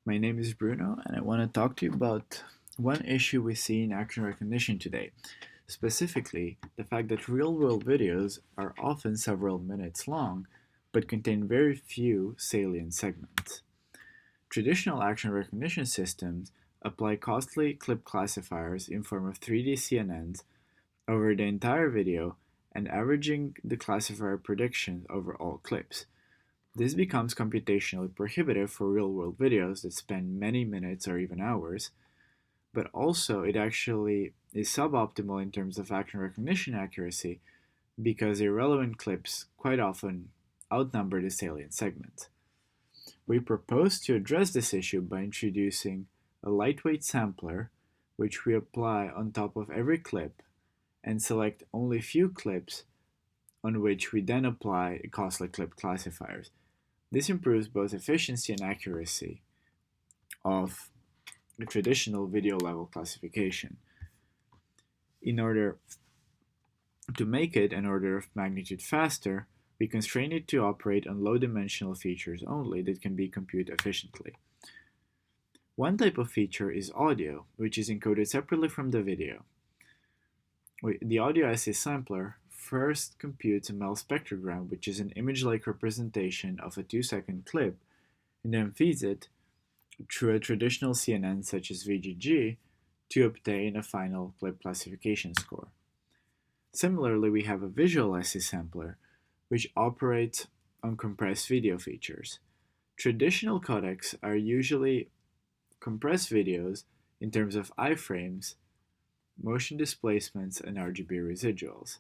My name is Bruno, and I want to talk to you about one issue we see in action recognition today, specifically the fact that real world videos are often several minutes long but contain very few salient segments. Traditional action recognition systems apply costly clip classifiers in form of 3D CNNs over the entire video and averaging the classifier predictions over all clips. This becomes computationally prohibitive for real world videos that span many minutes or even hours, but also it actually is suboptimal in terms of action recognition accuracy because irrelevant clips quite often outnumber the salient segment. We propose to address this issue by introducing a lightweight sampler which we apply on top of every clip and select only few clips on which we then apply costly clip classifiers. This improves both efficiency and accuracy of the traditional video level classification. In order to make it an order of magnitude faster, we constrain it to operate on low dimensional features only that can be computed efficiently. One type of feature is audio, which is encoded separately from the video. The audio SCSampler first computes a MEL spectrogram, which is an image-like representation of a 2-second clip, and then feeds it through a traditional CNN such as VGG to obtain a final clip classification score. Similarly, we have a visual SCSampler, which operates on compressed video features. Traditional codecs are usually compressed videos in terms of iframes, motion displacements, and RGB residuals.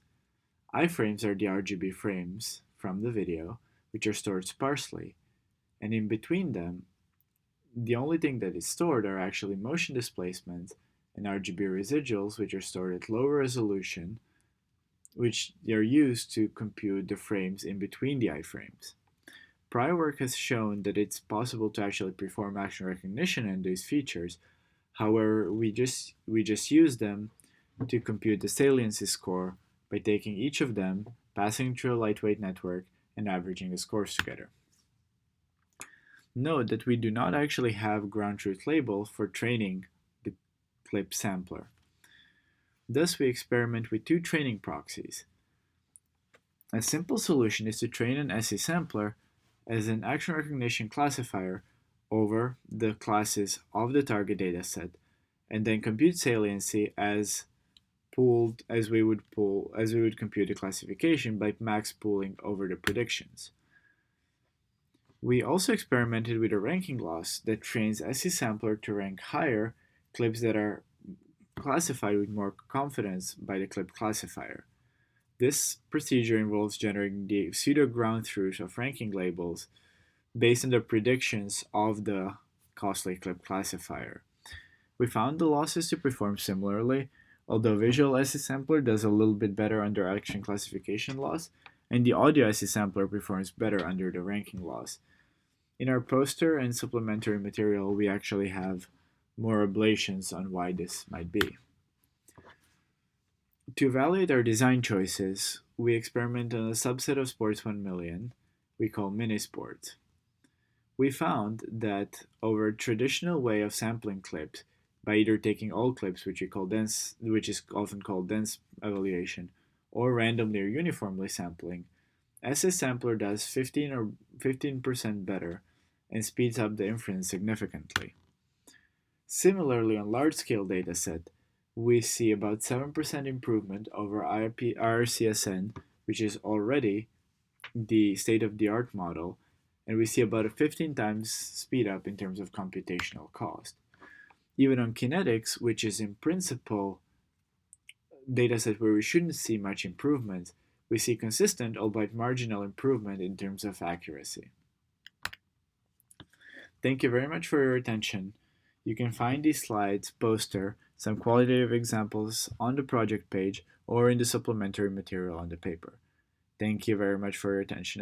Iframes are the RGB frames from the video, which are stored sparsely, and in between them, the only thing that is stored are actually motion displacements and RGB residuals, which are stored at low resolution, which are used to compute the frames in between the iframes. Prior work has shown that it's possible to actually perform action recognition on these features. However, we just use them to compute the saliency score by taking each of them, passing through a lightweight network, and averaging the scores together. Note that we do not actually have ground truth label for training the clip sampler. Thus, we experiment with two training proxies. A simple solution is to train an SCSampler as an action recognition classifier over the classes of the target dataset, and then compute saliency as we would compute the classification by max pooling over the predictions. We also experimented with a ranking loss that trains SCSampler to rank higher clips that are classified with more confidence by the clip classifier. This procedure involves generating the pseudo ground truth of ranking labels based on the predictions of the costly clip classifier. We found the losses to perform similarly, although visual SCSampler does a little bit better under action classification loss, and the audio SCSampler performs better under the ranking loss. In our poster and supplementary material, we actually have more oblations on why this might be. To evaluate our design choices, we experiment on a subset of sports 1 million we call minisport. We found that over a traditional way of sampling clips, by either taking all clips, which is often called dense evaluation, or randomly or uniformly sampling, SCSampler does 15% better and speeds up the inference significantly. Similarly, on large-scale dataset, we see about 7% improvement over RCSN, which is already the state-of-the-art model, and we see about a 15 times speed up in terms of computational cost. Even on Kinetics, which is in principle dataset where we shouldn't see much improvement, we see consistent, albeit marginal improvement in terms of accuracy. Thank you very much for your attention. You can find these slides, poster, some qualitative examples on the project page or in the supplementary material on the paper. Thank you very much for your attention.